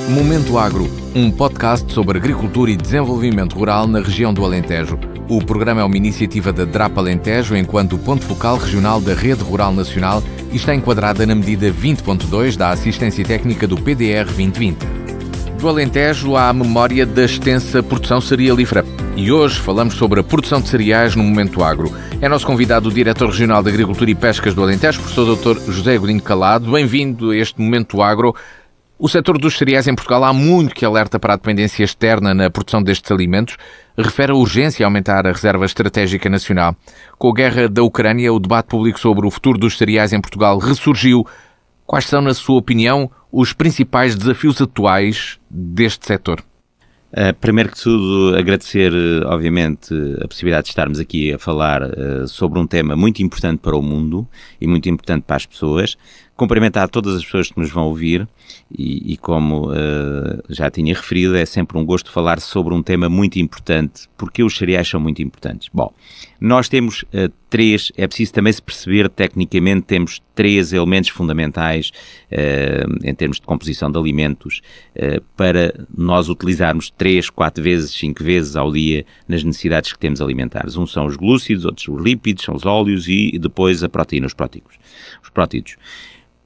Momento Agro, um podcast sobre agricultura e desenvolvimento rural na região do Alentejo. O programa é uma iniciativa da DRAP Alentejo enquanto ponto focal regional da Rede Rural Nacional e está enquadrada na medida 20.2 da Assistência Técnica do PDR 2020. Do Alentejo há a memória da extensa produção cerealífera. E hoje falamos sobre a produção de cereais no Momento Agro. É nosso convidado o Diretor Regional de Agricultura e Pescas do Alentejo, professor Dr. José Godinho Calado. Bem-vindo a este Momento Agro. O setor dos cereais em Portugal há muito que alerta para a dependência externa na produção destes alimentos. Refere a urgência a aumentar a reserva estratégica nacional. Com a guerra da Ucrânia, o debate público sobre o futuro dos cereais em Portugal ressurgiu. Quais são, na sua opinião, os principais desafios atuais deste setor? Primeiro que tudo, agradecer, obviamente, a possibilidade de estarmos aqui a falar sobre um tema muito importante para o mundo e muito importante para as pessoas. Cumprimentar todas as pessoas que nos vão ouvir e como já tinha referido, é sempre um gosto falar sobre um tema muito importante, porque os cereais são muito importantes. Bom, nós temos é preciso também se perceber, tecnicamente, temos três elementos fundamentais em termos de composição de alimentos para nós utilizarmos 3, 4 vezes, 5 vezes ao dia nas necessidades que temos alimentares. Um são os glúcidos, outros os lípidos, são os óleos e depois a proteína, os prótidos.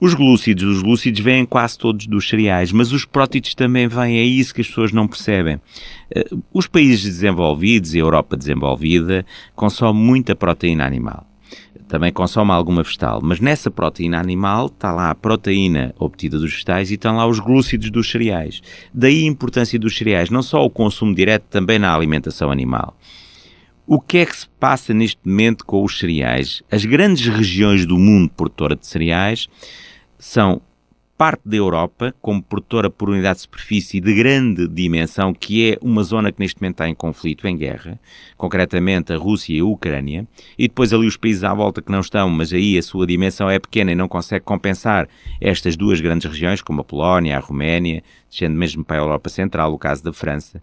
Os glúcidos vêm quase todos dos cereais, mas os prótidos também vêm, é isso que as pessoas não percebem. Os países desenvolvidos e a Europa desenvolvida consomem muita proteína animal. Também consome alguma vegetal, mas nessa proteína animal está lá a proteína obtida dos vegetais e estão lá os glúcidos dos cereais. Daí a importância dos cereais, não só o consumo direto, também na alimentação animal. O que é que se passa neste momento com os cereais? As grandes regiões do mundo produtora de cereais são parte da Europa, como produtora por unidade de superfície de grande dimensão, que é uma zona que neste momento está em conflito, em guerra, concretamente a Rússia e a Ucrânia, e depois ali os países à volta que não estão, mas aí a sua dimensão é pequena e não consegue compensar estas duas grandes regiões, como a Polónia, a Roménia, descendo mesmo para a Europa Central, o caso da França.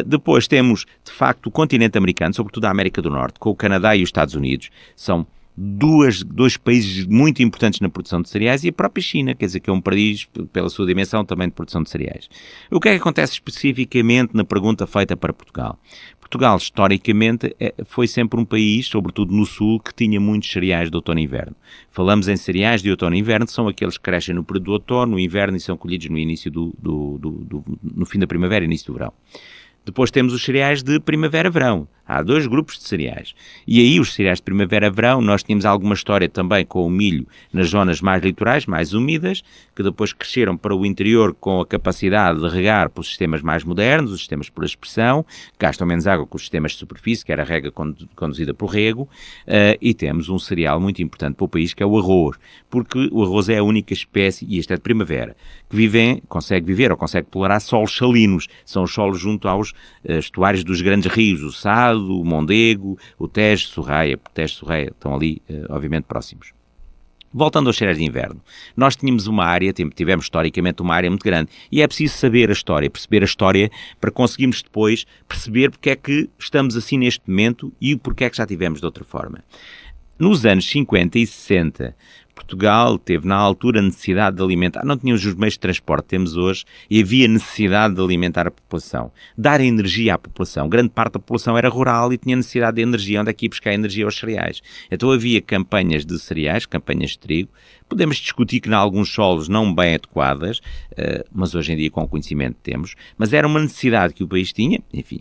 Depois temos, de facto, o continente americano, sobretudo a América do Norte, com o Canadá e os Estados Unidos, são dois países muito importantes na produção de cereais, e a própria China, quer dizer, que é um país, pela sua dimensão, também de produção de cereais. O que é que acontece especificamente na pergunta feita para Portugal? Portugal, historicamente, foi sempre um país, sobretudo no sul, que tinha muitos cereais de outono e inverno. Falamos em cereais de outono e inverno, são aqueles que crescem no período do outono, no inverno, e são colhidos no início no fim da primavera e início do verão. Depois temos os cereais de primavera-verão. Há 2 grupos de cereais. E aí os cereais de primavera-verão, nós tínhamos alguma história também com o milho nas zonas mais litorais, mais úmidas, que depois cresceram para o interior com a capacidade de regar por sistemas mais modernos, os sistemas por aspersão, que gastam menos água que os sistemas de superfície, que era a rega conduzida por rego, e temos um cereal muito importante para o país, que é o arroz, porque o arroz é a única espécie, e este é de primavera, que consegue viver ou consegue tolerar solos salinos. São os solos junto aos estuários dos grandes rios, o Sado, o Mondego, o Tejo, Sorraia, porque Tejo e Sorraia estão ali, obviamente, próximos. Voltando aos cereais de inverno, nós tivemos historicamente uma área muito grande, e é preciso saber a história, perceber a história, para conseguirmos depois perceber porque é que estamos assim neste momento e porque é que já tivemos de outra forma. Nos anos 50 e 60, Portugal teve na altura necessidade de alimentar, não tínhamos os meios de transporte que temos hoje, e havia necessidade de alimentar a população, dar energia à população. Grande parte da população era rural e tinha necessidade de energia. Onde é que ia buscar energia aos cereais? Então havia campanhas de cereais, campanhas de trigo. Podemos discutir que em alguns solos não bem adequadas, mas hoje em dia com o conhecimento temos, mas era uma necessidade que o país tinha, enfim,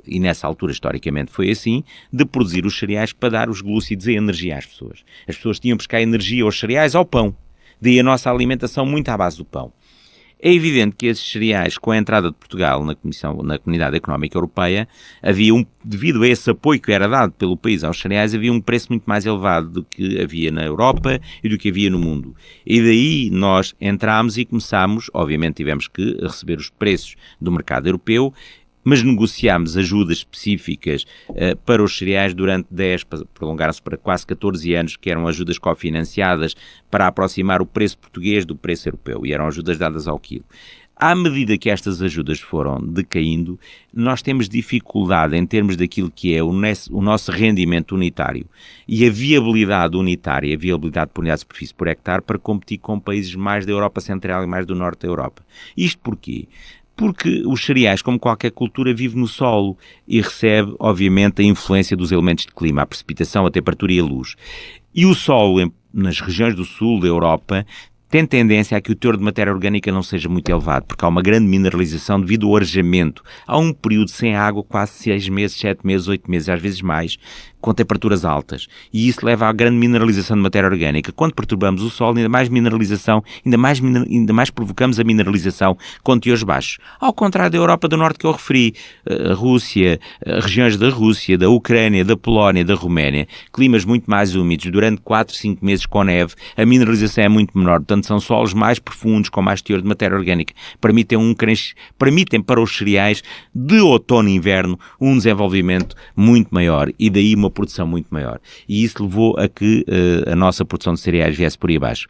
e nessa altura historicamente foi assim, de produzir os cereais para dar os glúcidos e a energia às pessoas. As pessoas tinham que buscar energia aos cereais, ao pão. Daí a nossa alimentação muito à base do pão. É evidente que esses cereais, com a entrada de Portugal na Comunidade Económica Europeia, devido a esse apoio que era dado pelo país aos cereais, havia um preço muito mais elevado do que havia na Europa e do que havia no mundo. E daí nós entramos e começámos, obviamente tivemos que receber os preços do mercado europeu, mas negociámos ajudas específicas para os cereais durante prolongaram-se para quase 14 anos, que eram ajudas cofinanciadas para aproximar o preço português do preço europeu, e eram ajudas dadas ao quilo. À medida que estas ajudas foram decaindo, nós temos dificuldade em termos daquilo que é o nosso rendimento unitário e a viabilidade unitária, a viabilidade por unidade de superfície por hectare para competir com países mais da Europa Central e mais do Norte da Europa. Isto porquê? Porque os cereais, como qualquer cultura, vive no solo e recebe, obviamente, a influência dos elementos de clima, a precipitação, a temperatura e a luz. E o solo, nas regiões do sul da Europa, tem tendência a que o teor de matéria orgânica não seja muito elevado, porque há uma grande mineralização devido ao arejamento. Há um período sem água, quase 6 meses, 7 meses, 8 meses, às vezes mais, com temperaturas altas. E isso leva à grande mineralização de matéria orgânica. Quando perturbamos o solo, ainda mais mineralização, ainda mais provocamos a mineralização com teores baixos. Ao contrário da Europa do Norte que eu referi, a Rússia, regiões da Rússia, da Ucrânia, da Polónia, da Roménia, climas muito mais úmidos, durante 4, 5 meses com neve, a mineralização é muito menor. Portanto, são solos mais profundos, com mais teor de matéria orgânica, permitem para os cereais de outono e inverno um desenvolvimento muito maior e daí uma produção muito maior. E isso levou a que a nossa produção de cereais viesse por aí abaixo.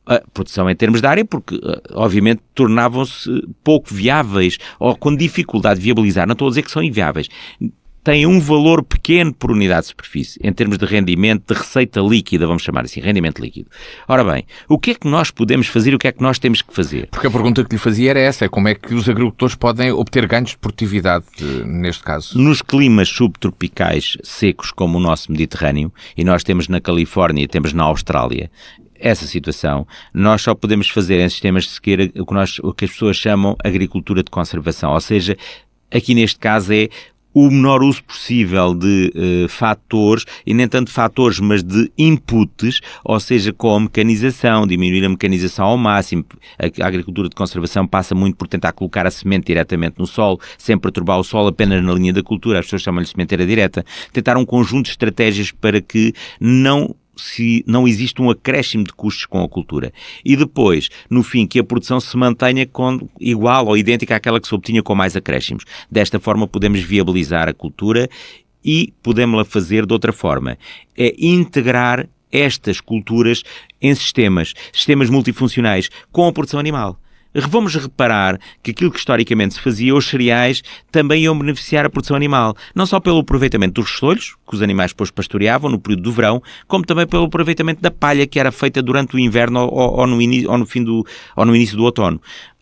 A produção em termos de área, porque obviamente tornavam-se pouco viáveis ou com dificuldade de viabilizar, não estou a dizer que são inviáveis, tem um valor pequeno por unidade de superfície, em termos de rendimento, de receita líquida, vamos chamar assim, rendimento líquido. Ora bem, o que é que nós podemos fazer e o que é que nós temos que fazer? Porque a pergunta que lhe fazia era essa, como é que os agricultores podem obter ganhos de produtividade, neste caso? Nos climas subtropicais secos, como o nosso Mediterrâneo, e nós temos na Califórnia e temos na Austrália, essa situação, nós só podemos fazer em sistemas de sequeira o que as pessoas chamam agricultura de conservação, ou seja, aqui neste caso é o menor uso possível de fatores, e nem tanto fatores, mas de inputs, ou seja, com a mecanização, diminuir a mecanização ao máximo. A agricultura de conservação passa muito por tentar colocar a semente diretamente no solo, sem perturbar o solo apenas na linha da cultura, as pessoas chamam-lhe sementeira direta. Tentar um conjunto de estratégias para que não existe um acréscimo de custos com a cultura. E depois, no fim, que a produção se mantenha igual ou idêntica àquela que se obtinha com mais acréscimos. Desta forma podemos viabilizar a cultura e podemos-la fazer de outra forma. É integrar estas culturas em sistemas multifuncionais com a produção animal. Vamos reparar que aquilo que historicamente se fazia, os cereais também iam beneficiar a produção animal, não só pelo aproveitamento dos restolhos, que os animais depois pastoreavam no período do verão, como também pelo aproveitamento da palha que era feita durante o inverno ou no início do outono.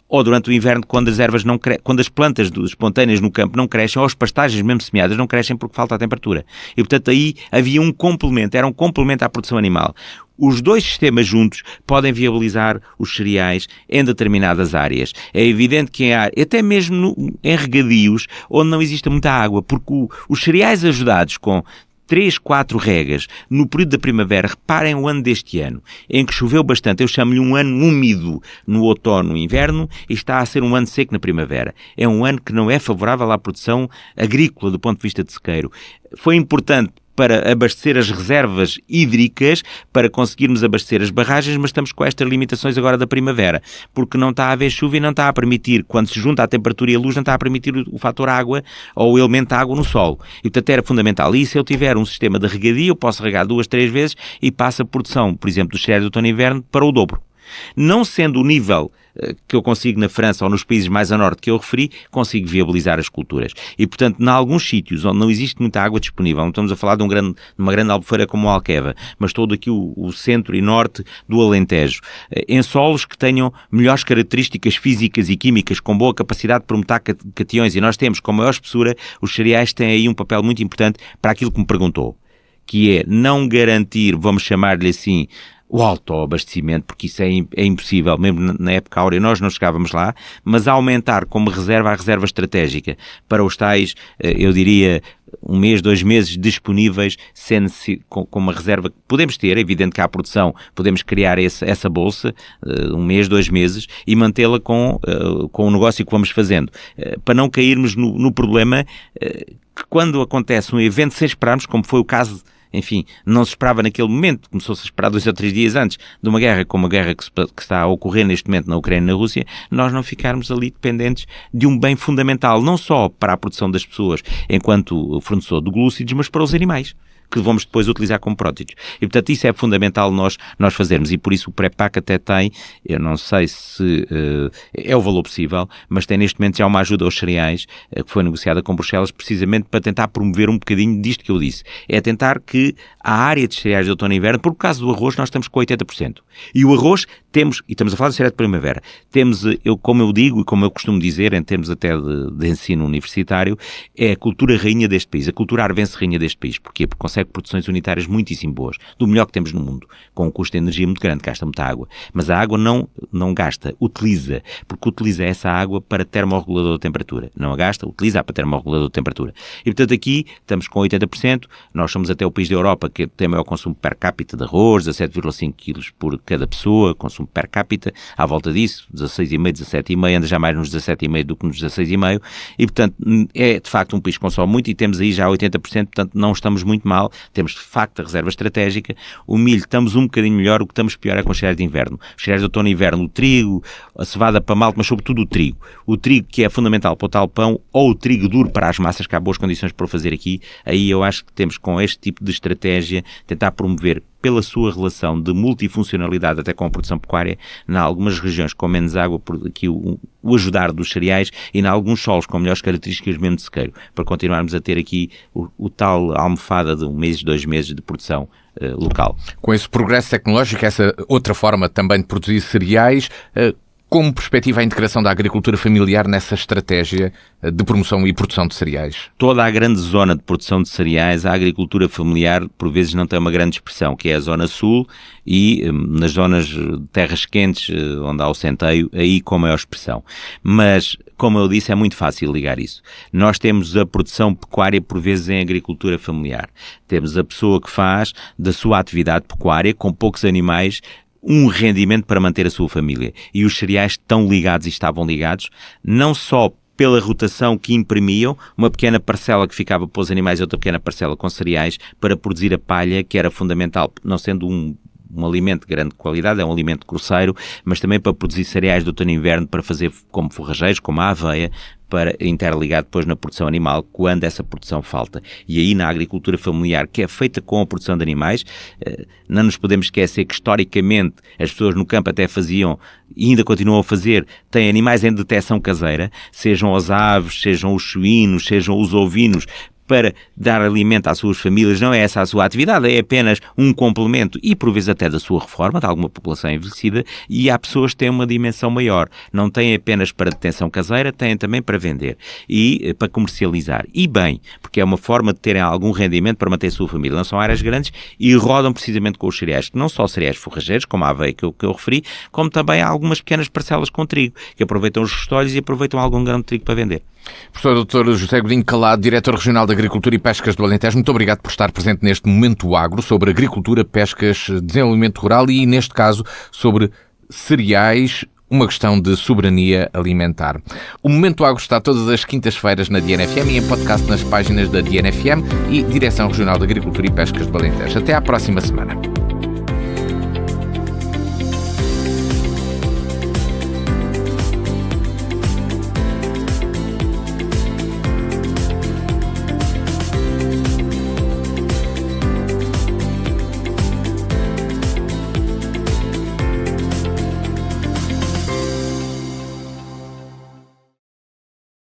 Ou durante o inverno, quando as plantas espontâneas no campo não crescem, ou as pastagens mesmo semeadas não crescem porque falta a temperatura. E, portanto, aí havia um complemento, era um complemento à produção animal. Os dois sistemas juntos podem viabilizar os cereais em determinadas áreas. É evidente que até mesmo em regadios, onde não existe muita água, porque os cereais ajudados com 3, 4 regas no período da primavera, reparem o ano deste ano, em que choveu bastante, eu chamo-lhe um ano úmido no outono e inverno, e está a ser um ano seco na primavera. É um ano que não é favorável à produção agrícola do ponto de vista de sequeiro. Foi importante para abastecer as reservas hídricas, para conseguirmos abastecer as barragens, mas estamos com estas limitações agora da primavera, porque não está a haver chuva e não está a permitir, quando se junta a temperatura e a luz, não está a permitir o fator água ou o elemento água no solo. E portanto era fundamental. E se eu tiver um sistema de regadio, eu posso regar 2, 3 vezes e passa a produção, por exemplo, dos cereais do outono e inverno para o dobro. Não sendo o nível que eu consigo na França ou nos países mais a norte que eu referi, consigo viabilizar as culturas. E, portanto, em alguns sítios onde não existe muita água disponível, não estamos a falar de uma grande albufeira como o Alqueva, mas todo aqui o centro e norte do Alentejo, em solos que tenham melhores características físicas e químicas, com boa capacidade de promotar catiões, e nós temos com maior espessura, os cereais têm aí um papel muito importante para aquilo que me perguntou, que é não garantir, vamos chamar-lhe assim, o autoabastecimento, porque isso é impossível, mesmo na época áurea nós não chegávamos lá, mas aumentar como reserva a reserva estratégica para os tais, eu diria, 1 mês, 2 meses disponíveis, sendo com uma reserva que podemos ter, é evidente que há produção, podemos criar essa bolsa, 1 mês, 2 meses, e mantê-la com o negócio que vamos fazendo, para não cairmos no problema que quando acontece um evento sem esperarmos, como foi o caso. Enfim, não se esperava naquele momento, começou-se a esperar 2 ou 3 dias antes de uma guerra, como a guerra que está a ocorrer neste momento na Ucrânia e na Rússia, nós não ficarmos ali dependentes de um bem fundamental, não só para a produção das pessoas enquanto fornecedor de glúcidos, mas para os animais. que vamos depois utilizar como prótipos. E, portanto, isso é fundamental nós fazermos, e por isso o pré-pac até tem, eu não sei se é o valor possível, mas tem neste momento já uma ajuda aos cereais que foi negociada com Bruxelas, precisamente para tentar promover um bocadinho disto que eu disse. É tentar que a área de cereais de outono e inverno, por causa do arroz, nós estamos com 80%. E o arroz temos, e estamos a falar de cereais de primavera, temos, como eu digo e como eu costumo dizer, em termos até de ensino universitário, é a cultura rainha deste país, a cultura arvense rainha deste país. Porquê? Porque consegue produções unitárias muitíssimo boas, do melhor que temos no mundo, com um custo de energia muito grande, gasta muita água. Mas a água não gasta, utiliza, porque utiliza essa água para termorregulador de temperatura. Não a gasta, utiliza para termorregulador de temperatura. E, portanto, aqui estamos com 80%, nós somos até o país da Europa que tem maior consumo per capita de arroz, 17,5 kg por cada pessoa, consumo per capita, à volta disso, 16,5, 17,5, anda já mais nos 17,5 do que nos 16,5, e, portanto, é de facto um país que consome muito e temos aí já 80%, portanto, não estamos muito mal, temos de facto a reserva estratégica. O milho estamos um bocadinho melhor, o que estamos pior é com os cereais de inverno. Os cereais de outono e inverno, o trigo, a cevada para malte, mas sobretudo o trigo. O trigo que é fundamental para o tal pão, ou o trigo duro para as massas, que há boas condições para o fazer aqui. Aí eu acho que temos com este tipo de estratégia tentar promover, pela sua relação de multifuncionalidade até com a produção pecuária, em algumas regiões com menos água, por aqui o ajudar dos cereais, e em alguns solos com melhores características mesmo de sequeiro, para continuarmos a ter aqui o tal almofada de 1 mês, 2 meses de produção local. Com esse progresso tecnológico, essa outra forma também de produzir cereais, como perspectiva a integração da agricultura familiar nessa estratégia de promoção e produção de cereais? Toda a grande zona de produção de cereais, a agricultura familiar por vezes não tem uma grande expressão, que é a zona sul e nas zonas de terras quentes, onde há o centeio, aí com maior expressão. Mas, como eu disse, é muito fácil ligar isso. Nós temos a produção pecuária por vezes em agricultura familiar. Temos a pessoa que faz da sua atividade pecuária, com poucos animais, um rendimento para manter a sua família. E os cereais estão ligados e estavam ligados, não só pela rotação que imprimiam, uma pequena parcela que ficava para os animais e outra pequena parcela com cereais, para produzir a palha, que era fundamental, não sendo um alimento de grande qualidade, é um alimento grosseiro, mas também para produzir cereais de outono e inverno, para fazer como forrageiros, como a aveia, para interligar depois na produção animal, quando essa produção falta. E aí na agricultura familiar, que é feita com a produção de animais, não nos podemos esquecer que historicamente as pessoas no campo até faziam, e ainda continuam a fazer, têm animais em detecção caseira, sejam as aves, sejam os suínos, sejam os ovinos, para dar alimento às suas famílias. Não é essa a sua atividade, é apenas um complemento e por vezes até da sua reforma, de alguma população envelhecida, e há pessoas que têm uma dimensão maior. Não têm apenas para detenção caseira, têm também para vender e para comercializar. E bem, porque é uma forma de terem algum rendimento para manter a sua família. Não são áreas grandes e rodam precisamente com os cereais, que não só cereais forrageiros, como a aveia que eu referi, como também há algumas pequenas parcelas com trigo, que aproveitam os restolhos e aproveitam algum grão de trigo para vender. Professor Dr. José Godinho Calado, Diretor Regional de Agricultura e Pescas do Alentejo, muito obrigado por estar presente neste Momento Agro sobre agricultura, pescas, desenvolvimento rural e, neste caso, sobre cereais, uma questão de soberania alimentar. O Momento Agro está todas as quintas-feiras na DNFM e em podcast nas páginas da DNFM e Direção Regional de Agricultura e Pescas do Alentejo. Até à próxima semana.